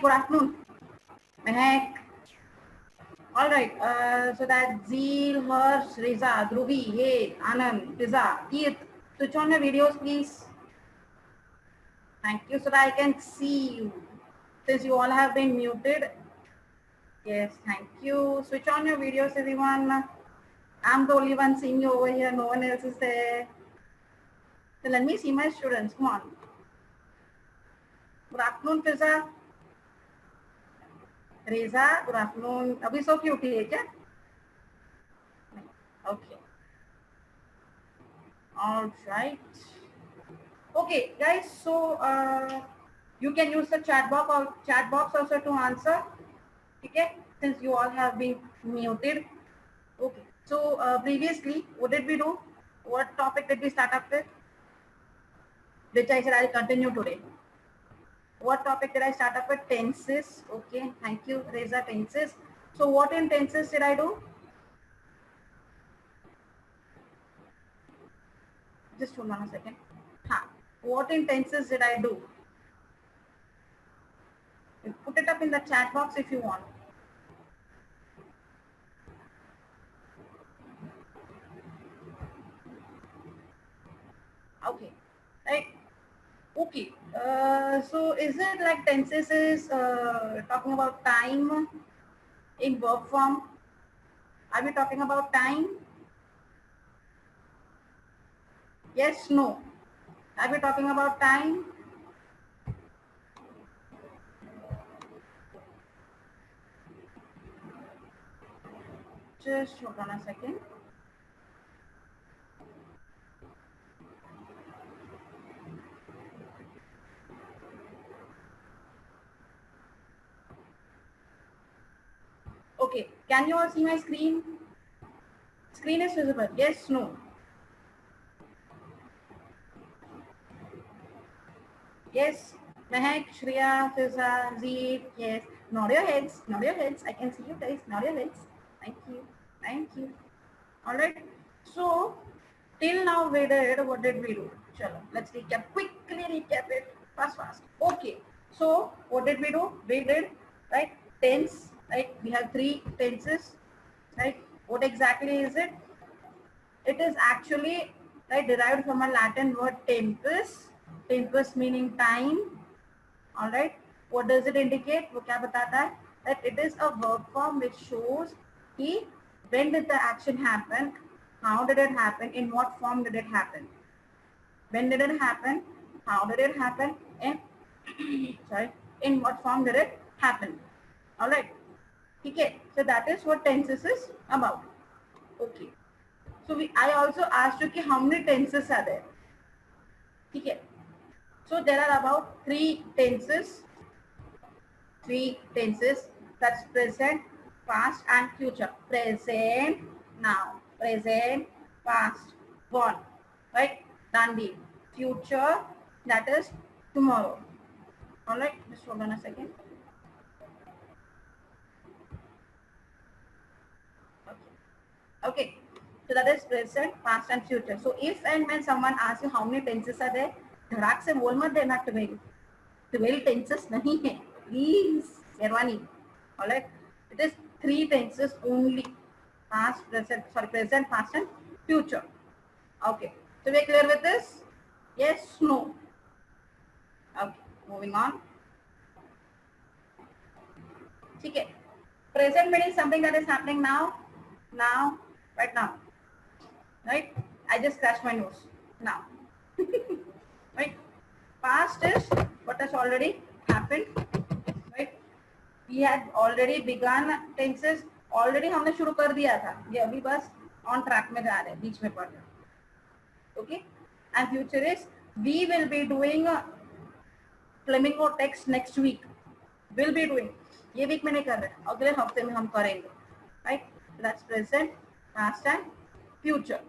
good afternoon. Mehak. All right. So that Zeel, Harsh, Reza, Dhruvi, Hey, Anand, Fiza, Keith. Switch on your videos, please. Thank you, so that I can see you. Since you all have been muted. Yes, thank you. Switch on your videos, everyone. I'm the only one seeing you over here. No one else is there. So let me see my students. Come on. Good afternoon, Fiza. Reza, good afternoon. Abhi so cute hai kya? Okay. All right. Okay, guys. So you can use the chat box also to answer. Okay, since you all have been muted. Okay. So previously, what did we do? What topic did we start up with? Which I said I'll continue today. What topic did I start up with? Tenses. Okay. Thank you, Reza. Tenses. So what in tenses did I do? Just hold on a second. What in tenses did I do? Put it up in the chat box if you want. Okay, right. Okay. So is it like tenses is talking about time in verb form? Are we talking about time? Yes, no. Are we talking about time? Just hold on a second. Okay, can you all see my screen? Screen is visible. Yes, no. Yes, Mehak, Shreya, Fiza, Zeed. Yes, nod your heads. Nod your heads. I can see you guys. Nod your heads. Thank you. Thank you. All right. So till now we did, what did we do? Chalo, let's recap. Quickly recap it. Fast. Okay. So what did we do? We did, right, tense. Right. We have 3 tenses. Right. What exactly is it? It is actually, right, derived from a Latin word tempus. Tempus meaning time. All right. What does it indicate? वो क्या बताता है? That it is a verb form which shows कि when did the action happen, how did it happen, in what form did it happen, when did it happen, how did it happen, and sorry, in what form did it happen. All right. Okay. So that is what tenses is about. Okay. So I also asked you how many tenses are there. Okay. So there are about 3 tenses. 3 tenses, that's present, past and future. Present, now. Present, past, gone. Right? Done deal. Future, that is tomorrow. Alright, just hold on a second. Okay. So that is present, past and future. So if and when someone asks you how many tenses are there, धड़ाक से बोल मत देना 12. 12 tenses नहीं है. Please, मेहरबानी. Alright. It is 3 tenses only. Past, present, past and future. Okay. So we are clear with this? Yes, no. Okay. Moving on. Okay. Present meaning something that is happening now. Now. Right now. Right? I just scratched my nose. Now. Right? Past is what has already happened. Right? We had already begun tenses. Already हमने शुरू कर दिया था. ये अभी बस on track में जा रहे हैं, बीच में पढ़ रहे हैं. Okay? And future is we will be doing Flamingo text next week. Will be doing. ये week में नहीं कर रहे. अगले हफ्ते में हम करेंगे. Right? That's present, past and future.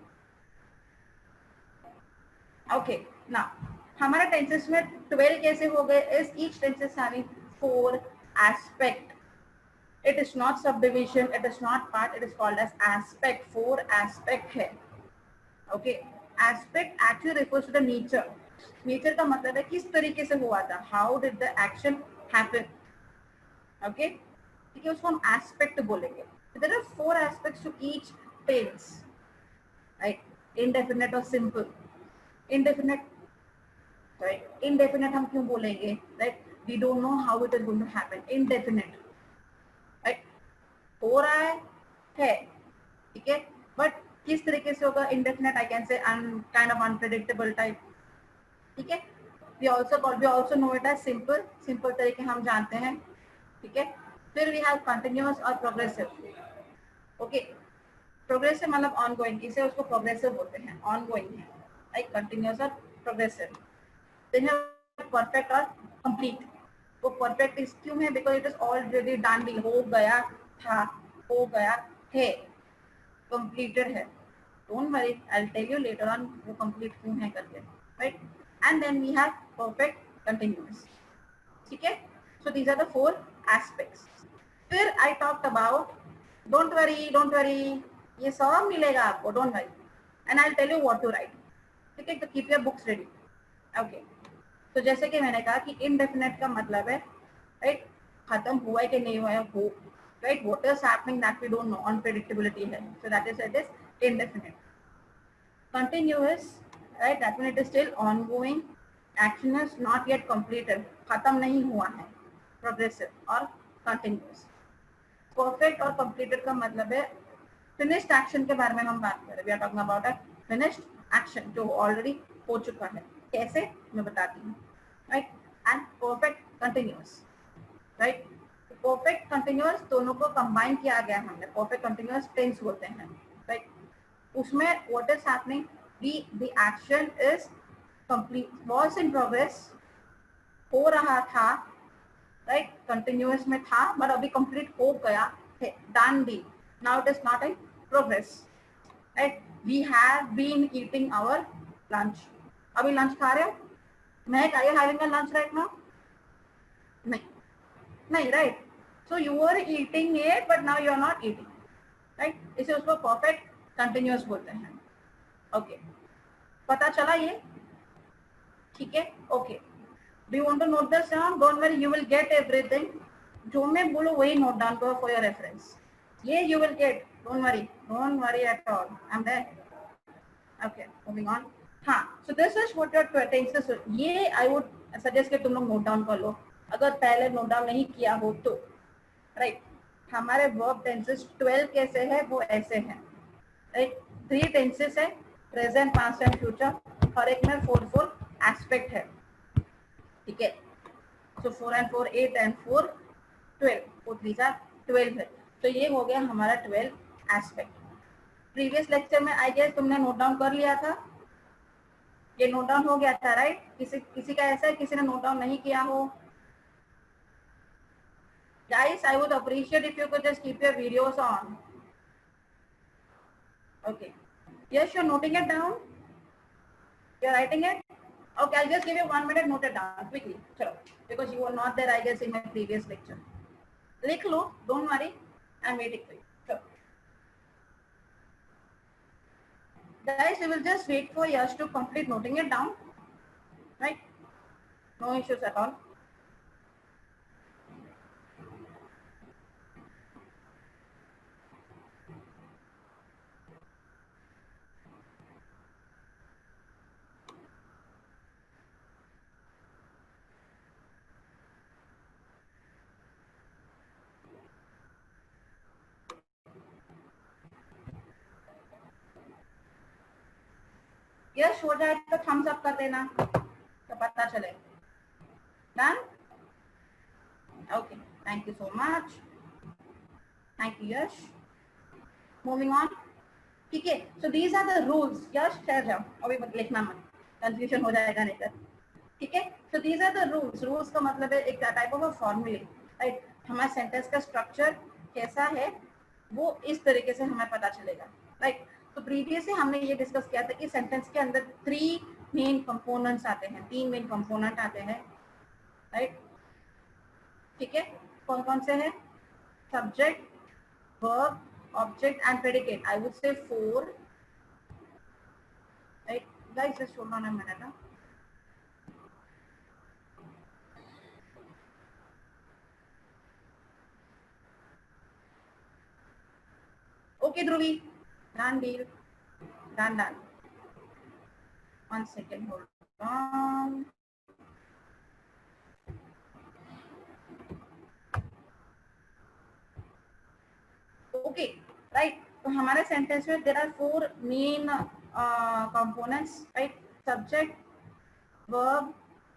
Okay. Now, हमारा tenses में 12 कैसे हो गए? Is each tenses having 4 aspect. It is not subdivision. It is not part. It is called as aspect. 4 aspect है. Okay. Aspect actually refers to the nature. Nature का मतलब है किस तरीके से हुआ था. How did the action happen? Okay, ठीक है, उसको हम एस्पेक्ट बोलेंगे. There are 4 aspects to each tense, right? Indefinite और सिंपल. Indefinite, right? इंडेफिनिट हम क्यों बोलेंगे, right? We don't know how it is going to happen. Indefinite, right? हो रहा है, ठीक है, बट किस तरीके से होगा? Indefinite, I can say kind of unpredictable type, ठीक है. We also know it as simple. Simple तरीके हम जानते हैं, ठीक है. फिर वी हैव कंटिन्यूअस और प्रोग्रेसिव. ओके, प्रोग्रेसिव मतलब ऑनगोइंग, इसे उसको प्रोग्रेसिव बोलते हैं, ऑनगोइंग है, लाइक कंटिन्यूअस और प्रोग्रेसिव. देन परफेक्ट और कंप्लीट. वो परफेक्ट इस क्यों है? Because it is already done deal, हो गया था, हो गया है, कंप्लीटेड है. Don't worry, I will tell you later on वो कंप्लीट क्यों है करके, right? And then we have perfect continuous, ठीक है. So these are the 4 aspects. फिर I talked about, don't worry, ये सब मिलेगा आपको, don't worry, and I will tell you what to write, ठीक है. तो keep your books ready. Okay, तो जैसे कि मैंने कहा कि इनडेफिनेट का मतलब है, राइट, खत्म हुआ है कि नहीं हुआ है, हो, right, what is happening that we don't know, unpredictability है, so that is it is indefinite. Continuous, right, that mean it is still ongoing, action is not yet completed, खत्म नहीं हुआ है. प्रोग्रेसिव और कंटिन्यूअस. परफेक्ट और completed का मतलब है फिनिश्ड एक्शन के बारे में हम बात कर रहे हैं. We are talking about a finished action जो ऑलरेडी हो चुका है. कैसे, मैं बताती हूँ, right? And perfect continuous, right? Perfect continuous दोनों को कंबाइन किया गया हमने, परफेक्ट कंटिन्यूअस टेंस बोलते हैं, राइट? उसमें what is happening, the action is complete, was in progress, हो रहा था, राइट, कंटिन्यूअस में था, बट अभी कंप्लीट हो गया है, done deal. Now it is not in progress, right? We have been eating our lunch. अभी लंच खा रहे हो? मैं are you having a lunch right now? नहीं, नहीं, right? So you are eating it but now you are not eating, right? इसे उसको perfect continuous बोलते हैं. ओके, पता चला ये, ठीक है. Okay, do you want to note this down? Don't worry, you will get everything. जो मैं बोलो वही नोट डाउन करो for your reference. ये you will get, don't worry at all. I'm there. Okay, moving on. हाँ, so this is what your tenses. ये I would suggest कि तुम लोग नोट डाउन कर लो, अगर पहले नोट डाउन नहीं किया हो तो, राइट? हमारे वर्ब टेंसेस 12 कैसे है, वो ऐसे हैं, राइट? 3 टेंसेस है, प्रेजेंट, पास्ट एंड फ्यूचर. हर एक में 4 एस्पेक्ट है, ठीक है. सो 4 and 4 8 and 4 12, 4 3 12 है. तो ये हो गया हमारा 12 एस्पेक्ट. प्रीवियस लेक्चर में आई गेस तुमने नोट डाउन कर लिया था, ये नोट डाउन हो गया था, राइट? किसी का ऐसा है किसी ने नोट डाउन नहीं किया हो? Guys, I would appreciate if you could just keep your videos on. Okay. Yes, you're noting it down? You're writing it? Okay, I'll just give you 1 minute, note it down quickly. Chalo. Because you were not there, I guess, in my previous lecture. लिख लो, don't worry, I'm waiting for you. Sure. Guys, we will just wait for Yash to complete noting it down, right? No issues at all. यश हो जाए तो Thums up कर देना तो पता चले. Done? Okay. Thank you so much. Thank you, Yash. Moving on. ठीक है. So these are the rules. यश ठहर जाओ, अभी मत लिखना मत, कंफ्यूजन हो जाएगा नहीं तो. ठीक है. So these are the rules. Rules का मतलब है एक टाइप ऑफ फॉर्मूले, राइट? हमारे सेंटेंस का स्ट्रक्चर कैसा है वो इस तरीके से हमें पता चलेगा, राइट? तो प्रीवियसली हमने ये डिस्कस किया था कि सेंटेंस के अंदर 3 मेन कंपोनेंट्स आते हैं, 3 मेन कंपोनेंट आते हैं, राइट? ठीक है. कौन कौन से हैं? Subject, verb, object and predicate. I would say 4, right? Guys just hold on a minute. Okay, Dhruvi, done deal, done. 1 second, hold on. Okay, right. तो हमारे सेंटेंस में there are 4 main components, right? Subject, verb,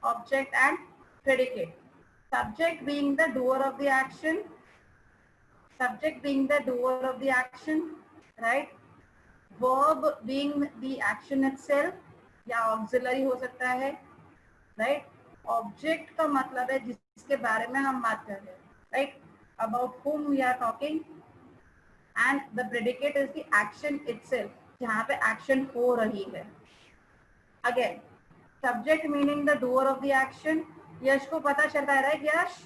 object, and predicate. Subject being the doer of the action. Subject being the doer of the action, right? Verb being the action itself, या auxiliary हो सकता है, right? Object का मतलब है जिसके बारे में हम बात कर रहे हैं, right? About whom we are talking, and the predicate is the action itself, जहाँ पे action हो रही है. Again, subject meaning the doer of the action. यश को पता चलता है, right? Yash,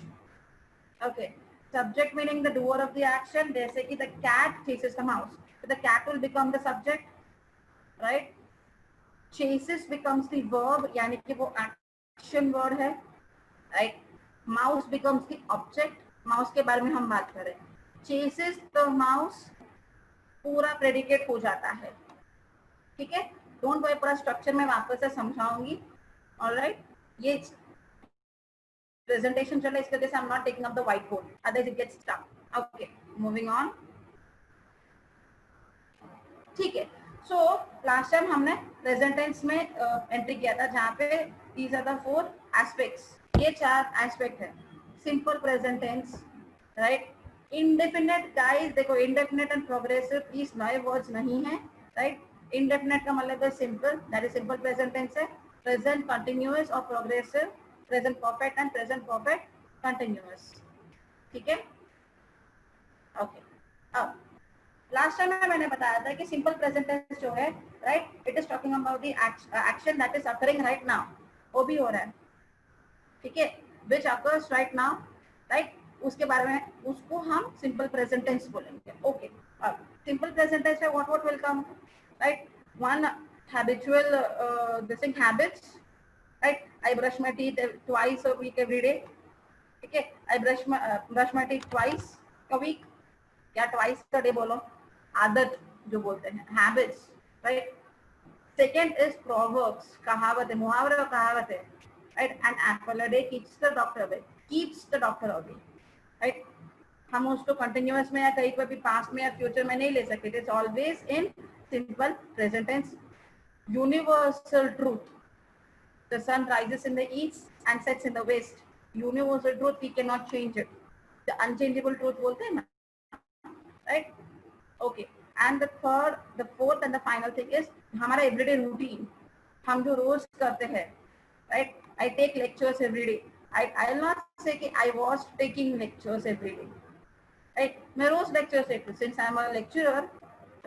okay. Subject meaning the doer of the action. जैसे कि the cat chases the mouse, so the cat will become the subject, right? Chases becomes the verb, यानी कि वो action word है, right? Mouse becomes the object. Mouse के बारे में हम बात करें. Chases the mouse पूरा predicate हो जाता है. ठीक है, डोंट वरी, पूरा स्ट्रक्चर में वापस से समझाऊंगी. ऑलराइट, ये प्रेजेंटेशन चल रहा है, इसके वजह से I am not taking up the white board, otherwise it gets stuck. Okay, moving on. ठीक है, सो लास्ट टाइम हमने प्रेजेंट टेंस में एंट्री किया था, जहाँ पे दीज आर द 4 एस्पेक्ट्स. ये 4 एस्पेक्ट है. Simple present tense, right? Indefinite guys, देखो इंडेफिनिट एंड प्रोग्रेसिव इस नए वर्ड्स नहीं है, राइट? इंडेफिनिट का मतलब है simple, that is simple present tense है. प्रेजेंट कंटिन्यूअस और progressive, present perfect and present perfect continuous. ठीक है, ओके. अब लास्ट टाइम में मैंने बताया था कि सिंपल प्रेजेंट टेंस जो है, right, it is talking about the action that is occurring right now. वो भी हो रहा है, ठीक है, which occurs right now, right? उसके बारे में, उसको हम सिंपल प्रेजेंट टेंस बोलेंगे. ओके, अब सिंपल प्रेजेंट टेंस है what will come, right? One habitual this thing habits, right? I brush my teeth twice a week every day. ठीक है, I brush my teeth twice a week, या twice a day बोलो, आदत जो बोलते हैं, habits, right? Second is proverbs, कहावत है, मुहावरे और कहावत है, right? An apple a day keeps the doctor away, keeps the doctor away, right? हम उसको कंटिन्यूअस में या कहीं पर भी पास्ट में या फ्यूचर में नहीं ले सकते. It is always in simple present tense. Universal truth, the sun rises in the east and sets in the west. Universal truth, we can not change it. The unchangeable truth बोलते हैं ना, right? Okay, and the third, the fourth and the final thing is हमारा everyday routine, हम जो रोज करते हैं, right? I take lectures every day. I will not say कि I was taking lectures every day, right? मैं रोज lectures लेती हूँ, since I am a lecturer,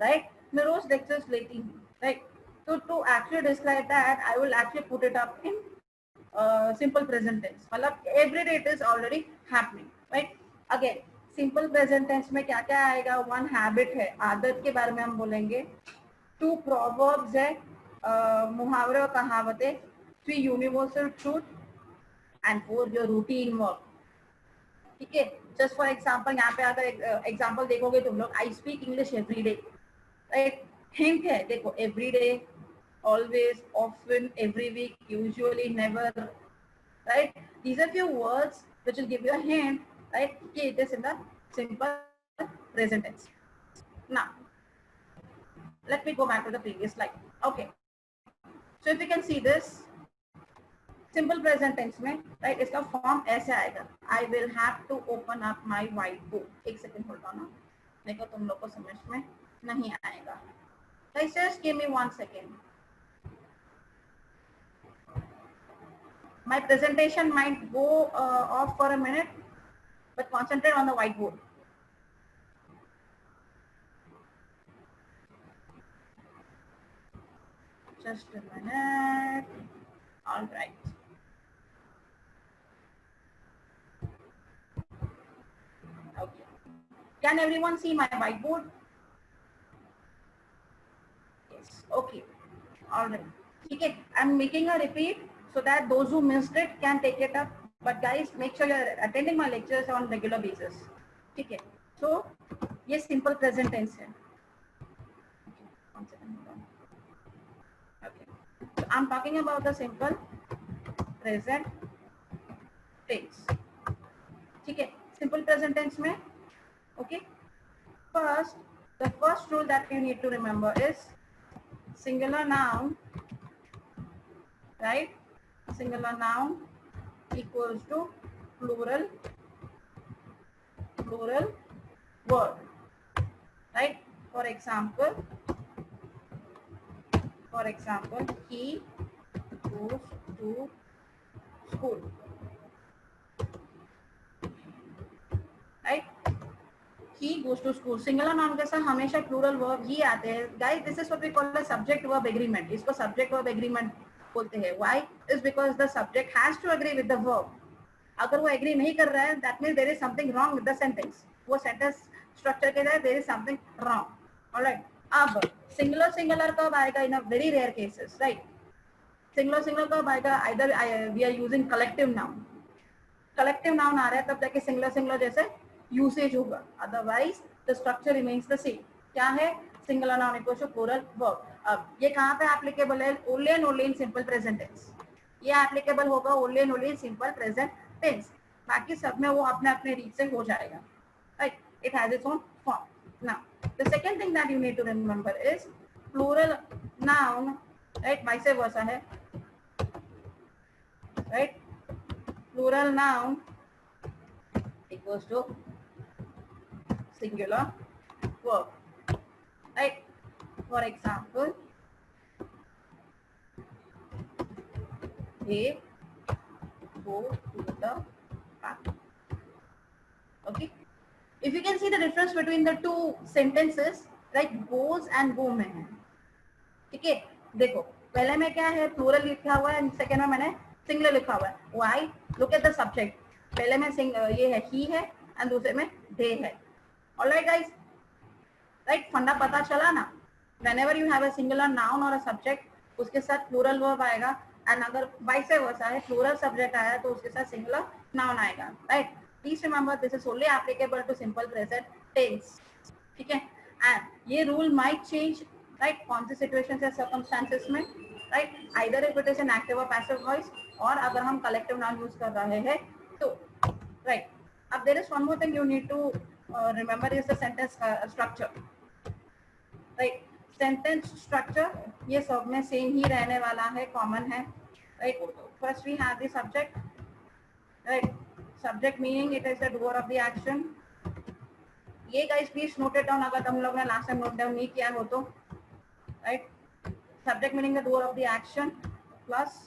right? मैं रोज lectures लेती हूँ, right? So to actually describe that, I will actually put it up in simple present tense. मतलब every day it is already happening, right? Again, simple present tense में क्या क्या आएगा? one habit है, आदत के बारे में हम बोलेंगे. 2 proverbs है, मुहावरे और कहावतें. 3 universal truth, and 4 your routine work. ठीक है, जस्ट फॉर एग्जांपल यहाँ पे अगर एग्जांपल देखोगे तुम लोग, I speak English every day, right? Hint है, देखो, every day, always, often, every week, usually, never, right? These are few words which will give you a hint, right, कि it is in the simple present tense. Now let me go back to the previous slide. Okay, so if you can see this simple present tense में, right, इसका form ऐसे आएगा. I will have to open up my white board. एक second hold on, देखो तुम लोग को समझ में नहीं आएगा. Guys just give me 1 second. My presentation might go of for a minute, but concentrate on the white board. Just a minute. Alright, okay, can everyone see my whiteboard? Yes, okay, all right. ठीक है, I'm making a repeat so that those who missed it can take it up. But guys, make sure you're attending my lectures on regular basis. ठीक है, so ये simple present tense है. one second, hold on. Okay, so I'm talking about the simple present tense. ठीक है, simple present tense में, okay. First, the first rule that you need to remember is singular noun, right? Singular noun equals to plural word, right? For example, he goes to school, right? He goes to school. Singular noun के साथ हमेशा plural verb ही आते हैं. Guys, this is what we call a subject verb agreement. इसको subject verb agreement बोलते हैं. Why? Is because the subject has to agree with the verb. अगर वो agree नहीं कर रहा है, that means there is something wrong with the sentence. वो sentence structure के लिए there is something wrong. Alright. अब singular कब आएगा? In a very rare cases, right? Singular कब आएगा? Either we are using collective noun. Collective noun आ रहा है तब जाके singular जैसे यूसेज होगा, otherwise the structure remains the same. क्या है? Singular noun equals to plural verb. अब ये कहाँ पे एप्लीकेबल है? Only and only in simple present tense. ये एप्लीकेबल होगा only and only in simple present tense. बाकी सब में वो अपने अपने रीच से हो जाएगा, right? It has its own form. Now the second thing that you need to remember is plural noun, right? Vice versa है, right? Plural noun equals to singular verb, right? For example, they go to the park. Okay, if you can see the difference between the two sentences, right? Goes and go में है, ठीक है? देखो पहले में क्या है? प्लूरल लिखा हुआ है, सेकेंड में मैंने सिंगुलर लिखा हुआ है. Why? Look at the subject. पहले में ये है he है एंड दूसरे में they है. Alright guys, right? फंडा पता चला ना? Whenever you have a singular noun or a subject, उसके साथ plural verb आएगा, and अगर vice versa है, plural subject आया तो उसके साथ singular noun आएगा, right? Please remember this is only applicable to simple present tense, ठीक है? And ये rule might change, right? कौन सी situations या circumstances में, right? Either if it is an active or passive voice, और अगर हम collective noun use कर रहे हैं तो, right? अब there is one more thing you need to remember is the sentence structure, right? Sentence structure ये सब में सेम ही रहने वाला है, कॉमन है, right? First we have the subject, right? Subject meaning it is the doer of the action. ये guys please note it down अगर तुम लोग ने last time note down नहीं किया हो तो, right? Subject meaning the doer of the action plus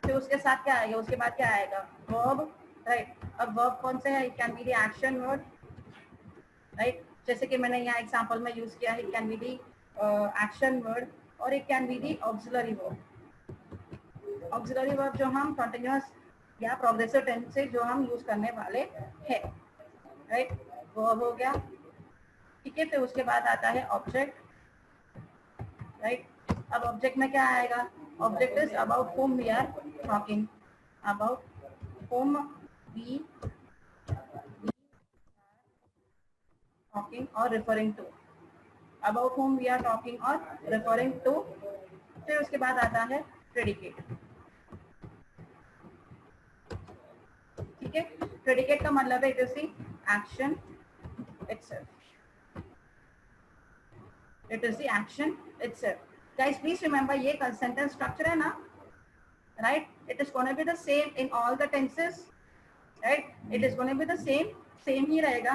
फिर उसके साथ क्या आएगा? उसके बाद क्या आएगा? Verb, right? अब वर्ब कौन से है? It can be the action word, right? जैसे कि मैंने यहाँ एग्जांपल में यूज किया है, it can be the action word और it can be the auxiliary verb. Auxiliary verb जो हम कंटिन्यूअस या प्रोग्रेसिव टेंस से जो हम यूज करने वाले हैं, राइट? वर्ब हो गया, ठीक है? फिर उसके बाद आता है ऑब्जेक्ट, राइट? अब ऑब्जेक्ट में क्या आएगा? Object is about whom we are talking, about whom we talking or referring to, about whom we are talking or referring to. फिर उसके बाद आता है predicate, ठीक है? predicate का मतलब है it is the action itself, it is the action itself. Guys please remember ये sentence structure है ना, right? It is going to be the same in all the tenses, right? It is going to be the same ही रहेगा,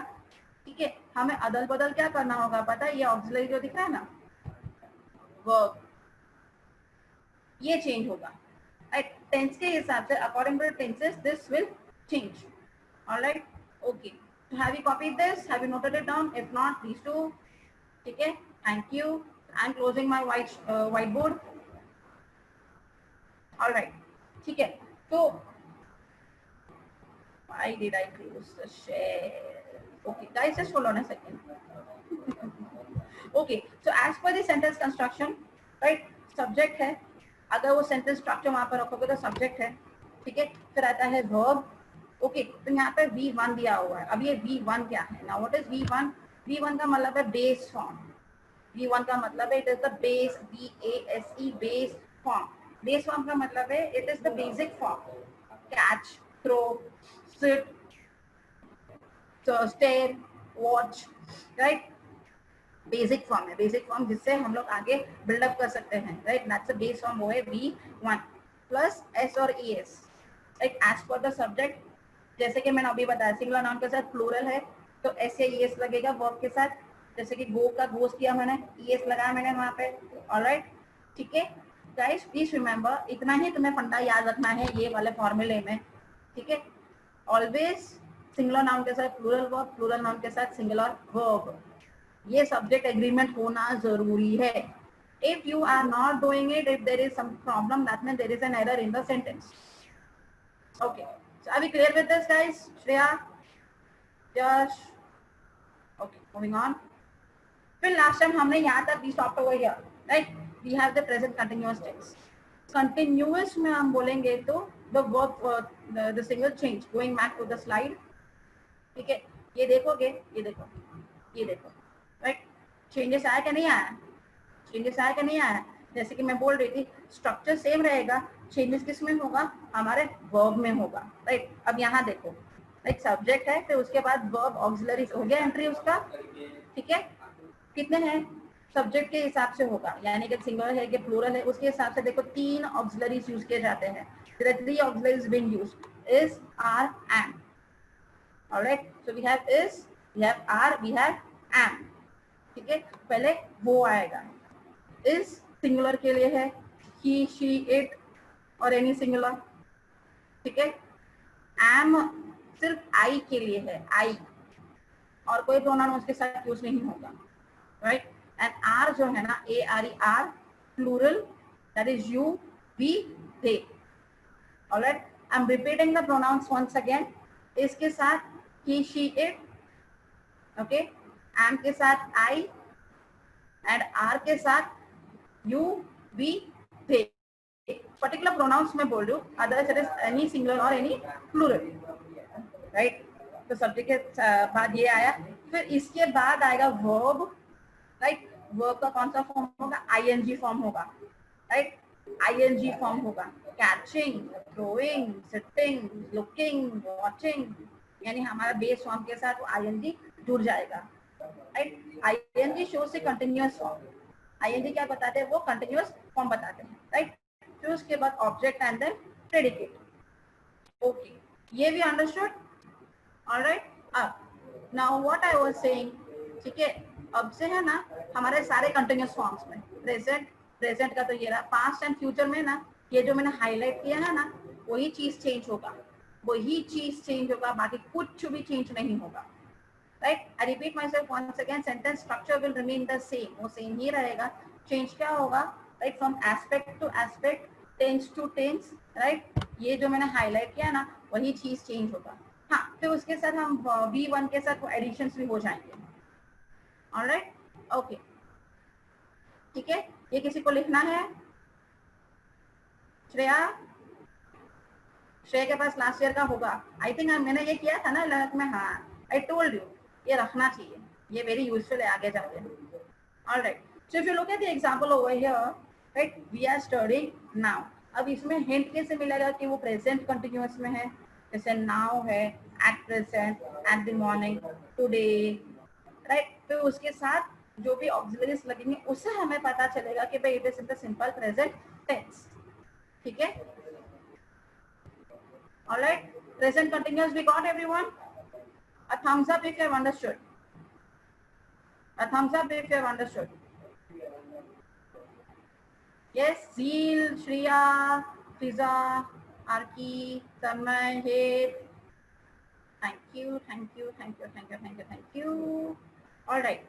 ठीक है? हमें अदल बदल क्या करना होगा पता है? ये ऑक्सिलरी जो दिख रहा है ना, वर्ब, ये चेंज होगा, राइट? टेंस के हिसाब से according to tenses this will change. Alright, okay. Have you copied this? Have you noted it down? If not please do, ठीक है? Thank you. I am closing my white board. Alright, ठीक है? तो why did I close the share? Okay guys, just hold on a second. Okay, so as per the sentence construction, right? subject है, अगर वो sentence structure वहां पर रखोगे तो subject है, ठीक है? फिर आता है verb. ओके, तो यहाँ पे V1 दिया हुआ है. अब ये V1 क्या है? Now what is V1? V1 का मतलब है बेस फॉर्म, V1 का मतलब है it is the base, BASE, base form. Base form का मतलब है it is the basic form. Catch, throw, sit, stare, watch, right. Basic form है, बेसिक फॉर्म जिससे हम लोग आगे बिल्डअप कर सकते हैं, right. That's a base form, वो है V1 प्लस S और ES, right. As per the subject, जैसे कि मैंने अभी बताया सिंगुलर नाउन के साथ प्लूरल है तो S या ES लगेगा वर्ब के साथ. जैसे कि गो का गोस किया मैंने, ES लगाया मैंने वहां पे. ऑलराइट, ठीक है गाइस, प्लीज रिमेंबर, इतना ही तुम्हें फंडा याद रखना है ये वाले फॉर्मूले में, ठीक है. ऑलवेज सिंगुलर नाउन के साथ प्लूरल वर्ब, प्लूरल नाउन के साथ सिंगुलर वर्ब. ये सब्जेक्ट एग्रीमेंट होना जरूरी है. If you are not doing it, if there is some problem, that means there is an error in the sentence. Okay, so are we clear with this, guys? Shreya, Josh. Okay, moving on. फिर last time हमने यहाँ तक we stopped over here, right? We have the present continuous tense. Continuous में हम बोलेंगे तो the verb, the single change. Going back to the slide, ठीक है. ये देखोगे, ये देखो, ये देखो, right? Changes आया क्या नहीं आया? चेंजेस आया कि नहीं आया? जैसे कि मैं बोल रही थी स्ट्रक्चर सेम रहेगा, चेंजेस किस में होगा? हमारे वर्ब में होगा, राइट. अब यहाँ देखो, राइट, सब्जेक्ट है फिर उसके बाद वर्ब ऑक्सिलरी हो गया एंट्री उसका, ठीक है. कितने हैं? सब्जेक्ट के हिसाब से होगा, यानी कि सिंगुलर है कि प्लूरल है उसके हिसाब से देखो 3 ऑक्सिलरीज यूज किए जाते हैं. There are 3 auxiliaries being used, is, are, am. Alright, so we have is, we have are, we have am. ठीक है, पहले वो आएगा. इज सिंगुलर के लिए है, ही, शी, इट और एनी सिंगुलर, ठीक है. एम सिर्फ आई के लिए है, आई, और कोई प्रोनाउन उसके साथ यूज नहीं होगा, राइट. एंड आर जो है ना, ARE, are plural, that is you, we, they. Alright, I am repeating the pronouns once again. इसके साथ he, she, it, okay. Am के साथ आई एंड आर के साथ you, we, they. Particular pronouns में बोल रही हूँ, otherwise it is any singular or any plural, right. तो सब्जेक्ट के बाद ये आया, फिर इसके बाद आएगा verb, right. verb का कौन सा फॉर्म होगा? ING फॉर्म होगा, right. ING फॉर्म होगा. catching, throwing, sitting, looking, watching, यानी हमारा बेस फॉर्म के साथ वो ING जुड़ जाएगा, right. ING shows a continuous form. ING क्या बताते हैं? वो कंटिन्यूअस फॉर्म बताते हैं, राइट. फिर उसके बाद object and then predicate. Okay, ये भी अंडरस्टूड. ऑलराइट, अब now what I was saying, ठीक है. अब से है ना हमारे सारे कंटिन्यूअस फॉर्म्स में प्रेजेंट, प्रेजेंट का तो ये रहा. पास्ट एंड फ्यूचर में ना ये जो मैंने हाईलाइट किया है ना, वही चीज चेंज होगा, वही चीज चेंज होगा, बाकी कुछ भी चेंज नहीं होगा, right. I repeat myself once again, sentence structure will remain the same, वो सेम ही रहेगा. चेंज क्या होगा? right, from aspect to aspect, tense to tense, right. ये जो मैंने हाईलाइट किया ना वही चीज चेंज होगा. हाँ, फिर उसके साथ हम V1 के साथ एडिशंस भी हो जाएंगे. ऑलराइट, ओके, ठीक है. ये किसी को लिखना है? श्रेया, श्रेया के पास लास्ट ईयर का होगा आई थिंक. मैंने ये किया था ना 11th में. हाँ, आई टोल्ड यू ये रखना चाहिए, ये वेरी यूजफुल है आगे जाके. Alright, so if you look at the example over here, right, we are studying now. अब इसमें हिंट कैसे मिलेगा कि वो प्रेजेंट कंटिन्यूअस में है? जैसे नाउ है, at present, at the morning, today, right. तो उसके साथ जो भी ऑक्सिलरीज लगेंगे उससे हमें पता चलेगा कि भाई it is in the simple present tense, ठीक है. Alright, present continuous we got everyone. A thumbs up if you have understood. A thumbs up if you have understood. Yes, Zeel, Shriya, Fiza, Arki, Tanmay, Hit. Thank you, thank you, thank you, thank you, thank you, thank you. All right,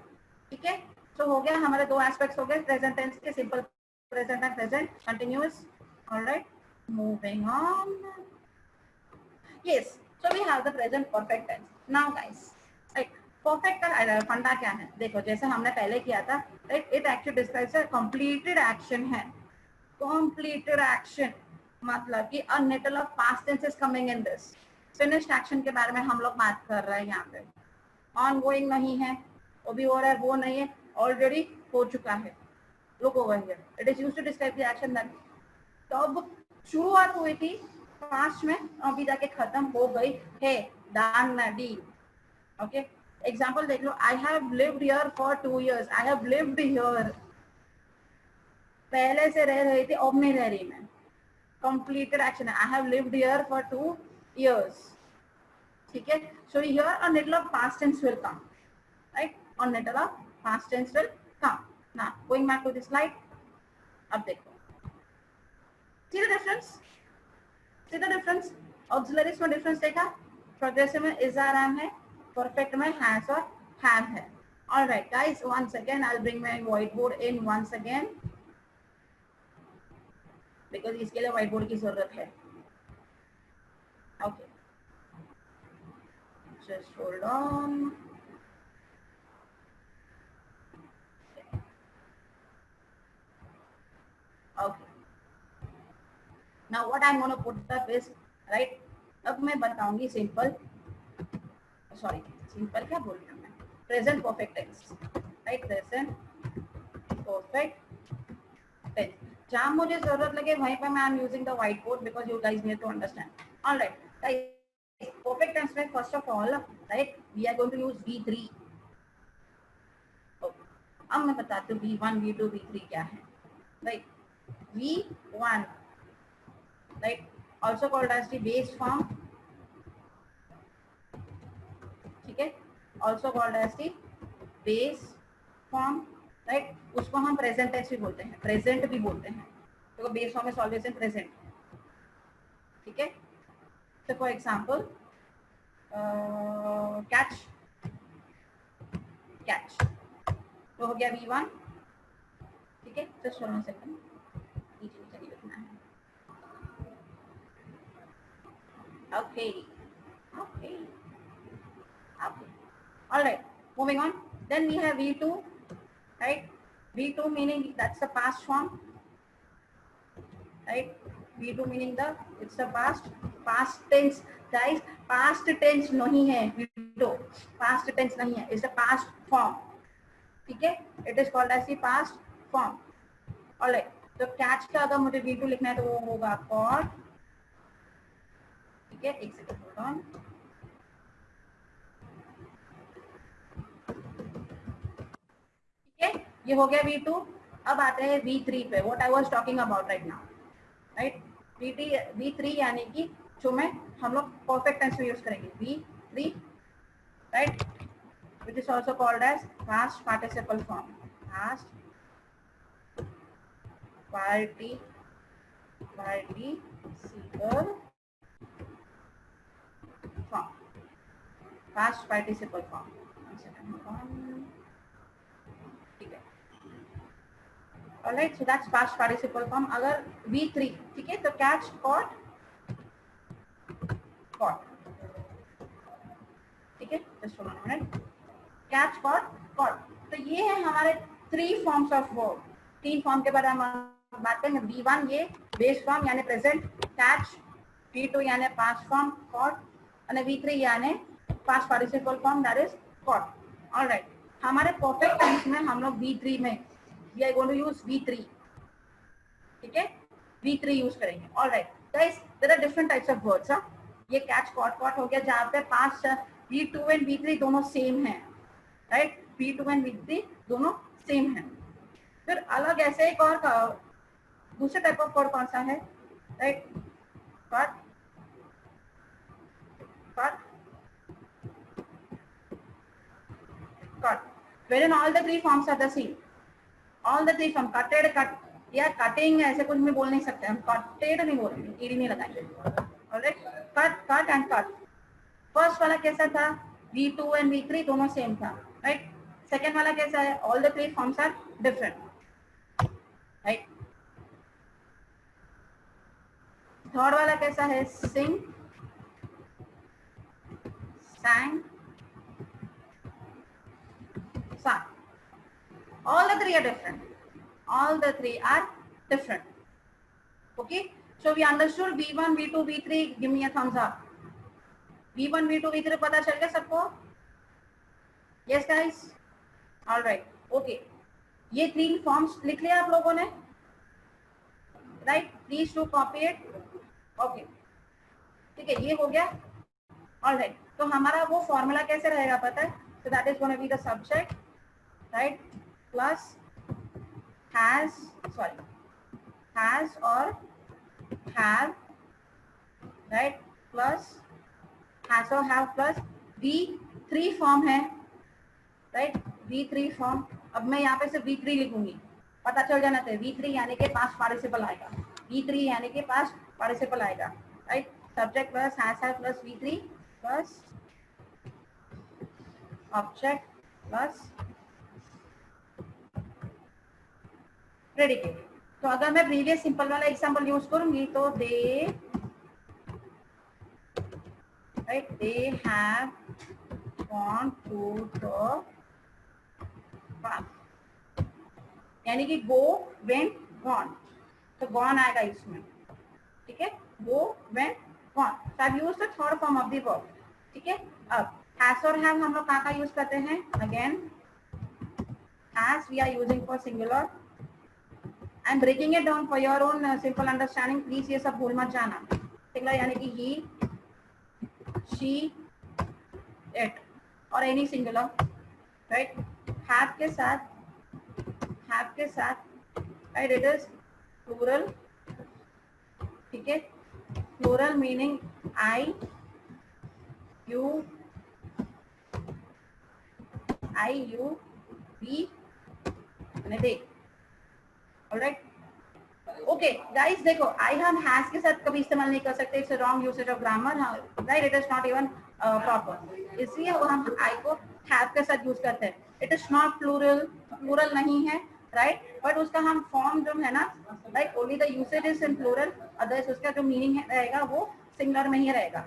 ठीक है. So हो गया हमारे दो aspects हो गए present tense के, simple present and present continuous. All right, moving on. Yes, so we have the present perfect tense. Now guys, right, perfect का फंडा क्या है? देखो जैसे हमने पहले किया था, right, it actually describes a completed action है. Completed action मतलब कि a nettle of past tense is coming in this. Finished action के बारे में हम लोग बात कर रहे हैं यहाँ पे. Ongoing नहीं है, वो भी हो रहा है, वो नहीं है, already हो चुका है. Look over here. It is used to describe the action that. तो अब शुरुआत हुई थी पास्ट में, अभी जाके खत्म हो गई है. Done deal. Okay. Example देख लो. I have lived here for 2 years. I have lived here. पहले से रह रही थी, अब नहीं रह रही मैं. Completed action है. I have lived here for 2 years. ठीक है. So here a little of past tense will come. Right? On little of past tense will come. Now going back to the slide. अब देखो. See the difference? See the difference? Auxiliaries में difference देखा? Progressive में is are am है, perfect में has और have है. All right, guys. Once again, I'll bring my whiteboard in once again because इसके लिए whiteboard की जरूरत है. Okay. Just hold on. Okay. Now what I'm going to put up is right. अब मैं बताऊंगी simple. Sorry, simple क्या बोल रहा हूँ मैं? Present perfect tense. Right, present perfect tense. जहाँ मुझे जरूरत लगे वहीं पर मैं I'm using the whiteboard because you guys need to understand. All right, guys. Perfect tense में first of all, right, we are going to use V3. Okay. अब मैं बताती हूँ V1, V2, V3 क्या है. Right, V1, right, also called as the base form. ठीक है, also called as the base form. Right, उसको हम present tense भी बोलते हैं, present भी बोलते हैं. तो base form is always in present. ठीक है. So for example, catch, catch. तो हो गया V1. ठीक है. Just hold on a second. नीचे नहीं लिखना है. Okay. Okay. Okay. All right. Moving on. Then we have V2. Right. V2 meaning that's the past form. Right. V2 meaning it's the past tense. Guys, past tense नहीं है V2. Past tense नहीं है. It's the past form. ठीक है. It is called as the past form. All right. तो catch का अगर मुझे V2 लिखना है तो वो होगा caught. ठीक है. एक सेकंड hold on. ठीक है. ये हो गया V2. अब आते हैं V3 पे. What I was talking about right now. Right. V3 यानी कि जो में हम लोग perfect tense में यूज करेंगे. V3. Right. Which is also called as past participle form. Past participle form. Past participle form. ठीक है. Alright, so that's past participle form. अगर V3 ठीक है तो catch, caught, caught. ठीक है. Just hold on a minute. Catch, caught, caught. तो ये है हमारे 3 forms of verb. 3 फॉर्म के बारे में बात करेंगे. V1 ये बेस फॉर्म यानी प्रेजेंट, कैच. V2 यानी पास्ट फॉर्म, कॉट. और V3 यानी past participle form that is caught. Alright. हमारे परफेक्ट टेंस में हम लोग V3 में we are going to use V3. ठीक है. V3 यूज करेंगे. Alright guys, there are different types of words. ये कैच, कॉट, कॉट हो गया जहाँ पे पास्ट V2 एंड V3 दोनों सेम है. राइट. V2 एंड V3 दोनों सेम है. फिर अलग ऐसे एक और दूसरे टाइप ऑफ वर्ड कौन सा है. Right. Cut, cut, cut. wherein all the 3 forms are the same. all the 3 form cutted, cut या कटिंग ऐसे कुछ भी बोल नहीं सकते हम. कटेड नहीं बोलेंगे, ईडी नहीं लगाएंगे. Alright. Cut, cut and cut. First वाला कैसा था. V2 एंड V3 दोनों सेम था. राइट. सेकेंड वाला कैसा है. All the 3 forms are different. Right. Third वाला कैसा है. सिंग, sang, sang. all the 3 are different. all the 3 are different. Okay, so we understood V1, V2, V3. give me a thumbs up. V1, V2, V3 पता चल गया सबको. yes guys. all right. okay, ये 3 forms लिख लिया आप लोगों ने, right? Please to copy it. Okay, ठीक है, ये हो गया। ऑलराइट, तो हमारा वो फॉर्मूला कैसे रहेगा पता है? So that is gonna be the subject, right, plus has, sorry, has और हैव, राइट, प्लस हैज और हैव प्लस V3 फॉर्म है, राइट, V3 फॉर्म। अब मैं यहाँ पे सिर्फ V3 लिखूंगी, पता चल जाना चाहिए V3 यानी कि पास्ट पार्टिसिपल आएगा, V3 यानी कि पास्ट पार्टिसिपल आएगा, right? Subject plus has have plus V3 plus object plus predicate. तो अगर मैं प्रीवियस सिंपल वाला एग्जांपल यूज करूंगी तो they, right, they have gone to the park, यानी कि गो, वेंट, गॉन, तो गॉन आएगा इसमें, ठीक है, go, went, gone. So I used the third form of the verb, ठीक है। अब हैज और हैव हम लोग कहाँ का यूज करते हैं? Again has we are using for singular. I am breaking it down for your own simple understanding, please ये सब भूल मत जाना। सिंगुलर यानी कि ही, शी, इट और एनी सिंगुलर, राइट? हैव के साथ, हैव के साथ, राइट, इट इज प्लूरल, ठीक है, plural meaning I, you, I, you, we, they, alright. Okay guys, देखो आई हम हैज के साथ कभी इस्तेमाल नहीं कर सकते, it's a wrong usage of grammar, right, it is not even proper, इसलिए वो हम आई को हैव के साथ यूज करते हैं। It is not plural, plural नहीं है, राइट, बट उसका हम फॉर्म जो है ना, right, only the usage is in plural, otherwise उसका जो मीनिंग रहेगा वो सिंगुलर में ही रहेगा।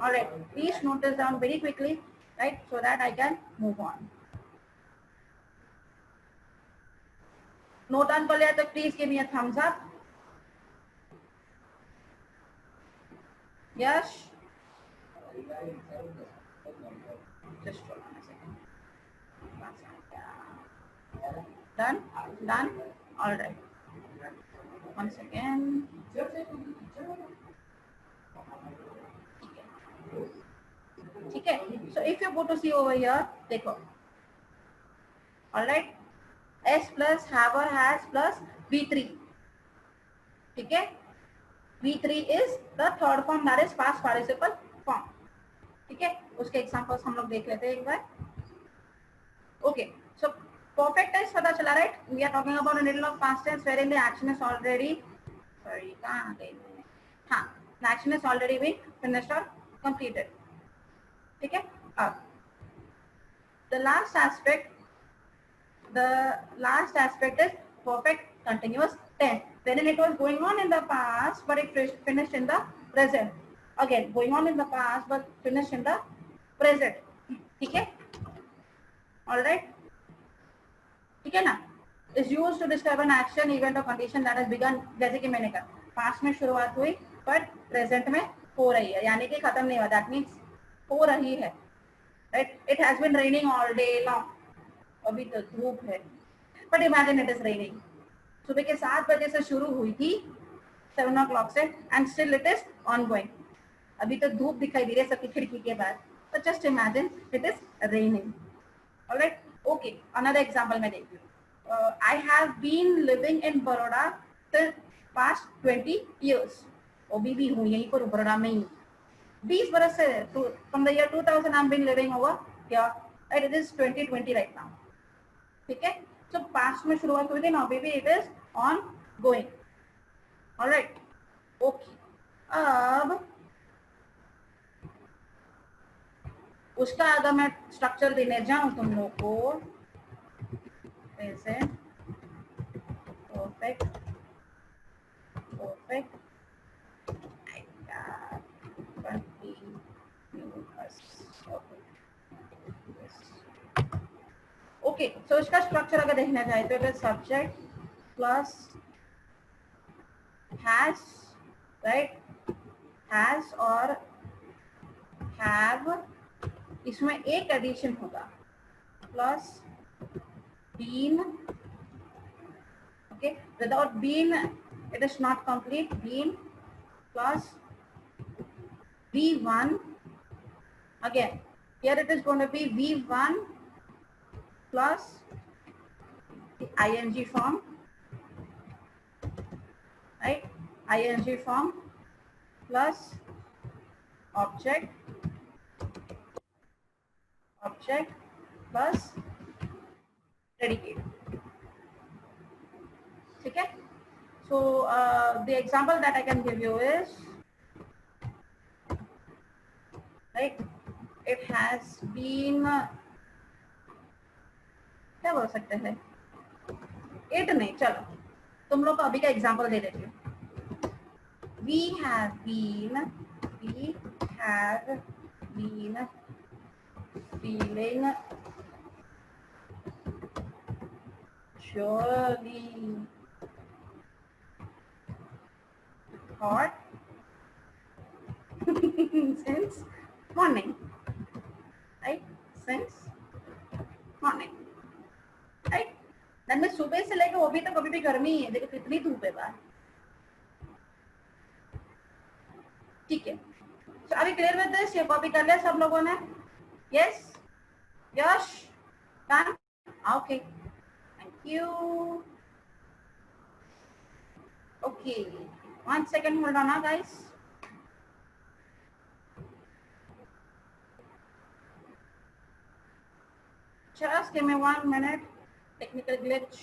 Alright, please note this down very quickly, right, so that I can move on. Note down कर लिया तो please give me a thumbs up. Yes, just hold on a second. Done, done, all right, once again, ठीक है। So if you go to see over here, देखो, all right, S plus have or has plus V3, ठीक है, V3 is the third form, that is past participle form, ठीक है। उसके examples हम लोग देख लेते हैं एक बार। ओके, सो perfect tense पता चला, right? We are talking about a middle of past tense wherein the action is already, sorry, कहाँ गई मैंने? हाँ, the action is already been finished or completed, ठीक है। अब the last aspect is perfect continuous tense, wherein it was going on in the past but it finished in the present. Again, going on in the past but finished in the present, ठीक है, all right, ठीक है ना। Is used to describe an action, event और condition that has begun, जैसे कि मैंने कहा पास्ट में शुरुआत हुई बट प्रेजेंट में हो रही है, यानी कि खत्म नहीं हुआ, दैट मीन्स हो रही है, right? It has been raining all day long, अभी तो धूप है, but imagine it is raining. सुबह के 7 बजे से शुरू हुई थी, 7 o'clock से, and still it is on going. अभी तो धूप दिखाई दे रही है सबकी खिड़की के बाहर, तो just imagine it is raining, alright. Okay, another example मैं देखती हूँ। I have been living in Baroda till past 20 years, अभी भी हूँ यहीं पर बड़ौदा में ही, 20 बरस से, from the year 2000 I am been living over here, right, it is 2020 right now, ठीक है। सो पास्ट में शुरुआत हुई थी ना, अभी भी it is on going, alright. Okay, अब उसका अगर मैं स्ट्रक्चर देने जाऊं तुम लोग को, ऐसे परफेक्ट, परफेक्ट, ओके, सो इसका स्ट्रक्चर अगर देखना चाहे तो it is subject plus has, right, has और हैव, इसमें एक एडिशन होगा, plus been Okay, without been, it is not complete. Been plus V1. Again, here it is going to be V1 plus the ing form, right? Ing form plus object, object plus predicate. Okay. So the example that I can give you is, right? It has been, क्या बोल सकते हैं? It नहीं, चलो तुम लोग को अभी का एग्जाम्पल दे देती हूँ. We have been feeling surely hot since morning, right? Since morning, right? then में सुबह से लेकर वो भी तो कभी भी गर्मी है, देखो कितनी धूप है बाहर. ठीक है. So are we clear with this? ये कॉपी कर लिया सब लोगों ने? Yes? Yash? Done? Okay. Thank you. Okay. 1 second, hold on, guys. Just give me 1 minute. Technical glitch.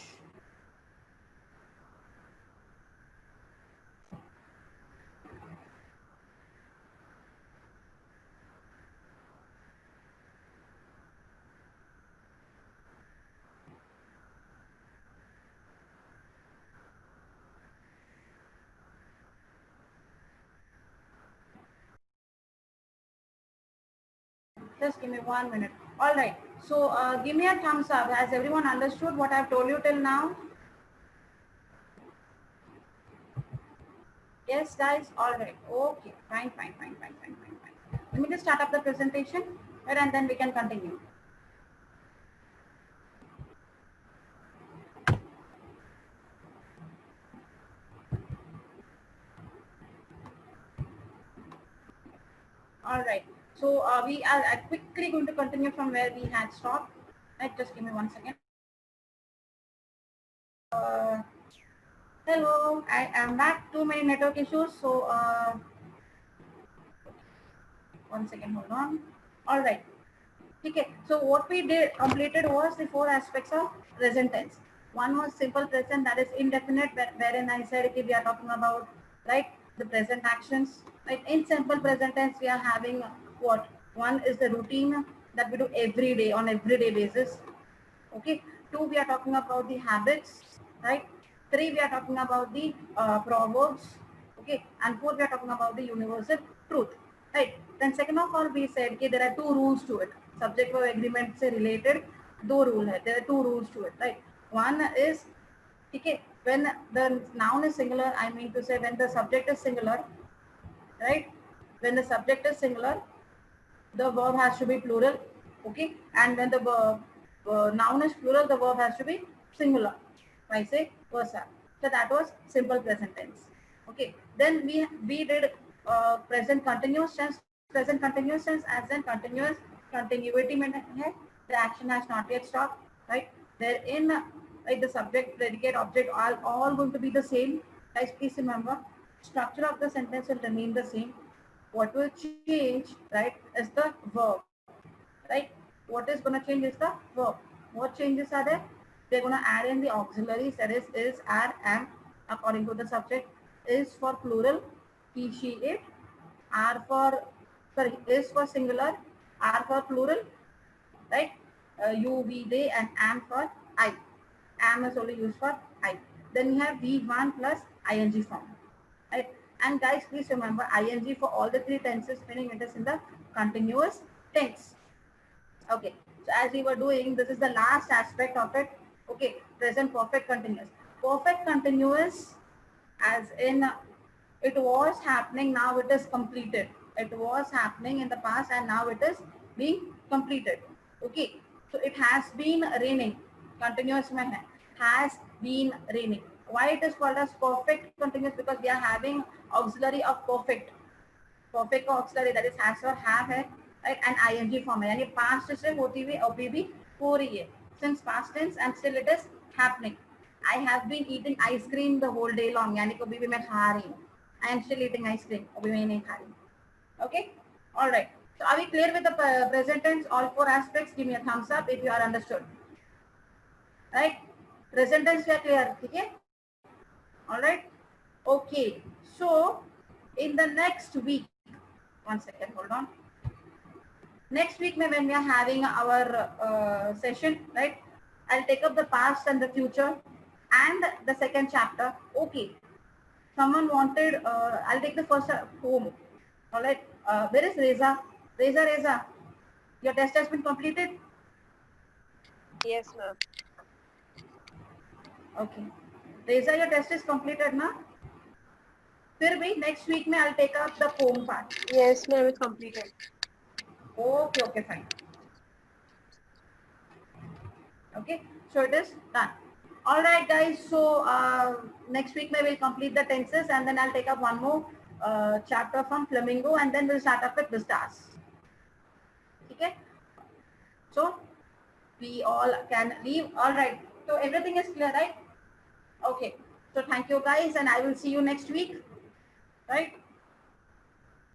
Just give me 1 minute. All right. So give me a thumbs up. Has everyone understood what I've told you till now? Yes, guys. All right. Okay. Fine. Let me just start up the presentation, right, and then we can continue. All right. So we are quickly going to continue from where we had stopped. Right. Just give me 1 second. Hello. I am back. Too many network issues. So 1 second. Hold on. All right. Okay. So what we did completed was the 4 aspects of present tense. One was simple present, that is indefinite, wherein I said okay, we are talking about, right, the present actions. Right. In simple present tense, we are having what? One is the routine that we do every day on everyday basis. Okay. 2, we are talking about the habits, right? 3, we are talking about the proverbs. Okay. And 4, we are talking about the universal truth. Right. Then second of all, we said okay, there are 2 rules to it. Subject verb agreement से related 2 rules है. There are 2 rules to it. Right. One is okay, when the noun is singular, I mean to say when the subject is singular, right? When the subject is singular, the verb has to be plural. Okay. And when the noun is plural, the verb has to be singular. I say versa. So that was simple present tense. Okay. Then we did present continuous tense. Present continuous tense as in continuous continuity में है. The action has not yet stopped. Right. Therein, like the subject, predicate, object, all going to be the same. Guys, please remember, structure of the sentence will remain the same. What will change, right, is the verb. Right. What is going to change is the verb. What changes are there? They're going to add in the auxiliaries, that is, are, am, according to the subject. Is for plural, he, she, it. Are for, sorry, is for singular, are for plural, right? You, we, they, and am for I. Am is only used for I. Then we have V1 plus ing form, right? And guys, please remember ing for all the 3 tenses, meaning it is in the continuous tense. Okay. So as we were doing, this is the last aspect of it. Okay. Present perfect continuous. Perfect continuous, as in it was happening, now it is completed. It was happening in the past and now it is being completed. Okay. So it has been raining. Continuous mein hai. Has been raining. Why it is called as perfect continuous? Because we are having auxiliary of perfect. Perfect का auxiliary that is has or have है, right? And ing form है, यानी past से होती हुई अभी भी हो रही है. Since past tense and still it is happening. I have been eating ice cream the whole day long. यानी कभी भी मैं खा रही हूँ. I am still eating ice cream. अभी मैं नहीं खा रही. Okay. All right. So are we clear with the present tense? All four aspects. Give me a thumbs up if you are understood. Right? Present tense we are clear. Okay. All right. Okay. So in the next week, one second, hold on. Next week, when we are having our session, right? I'll take up the past and the future and the second chapter. Okay. Someone wanted, I'll take the first home. All right. Where is Reza? Reza, your test has been completed? Yes, ma'am. Okay. Reza, your test is completed, na? फिर भी next week में I'll take up the poem part. Yes, ma'am, it's completed. Okay, fine. Okay, so it is done. All right, guys. So next week maybe we'll complete the tenses, and then I'll take up one more chapter from Flamingo, and then we'll start up with the stars. Okay. So we all can leave. All right. So everything is clear, right? Okay. So thank you, guys, and I will see you next week. Right.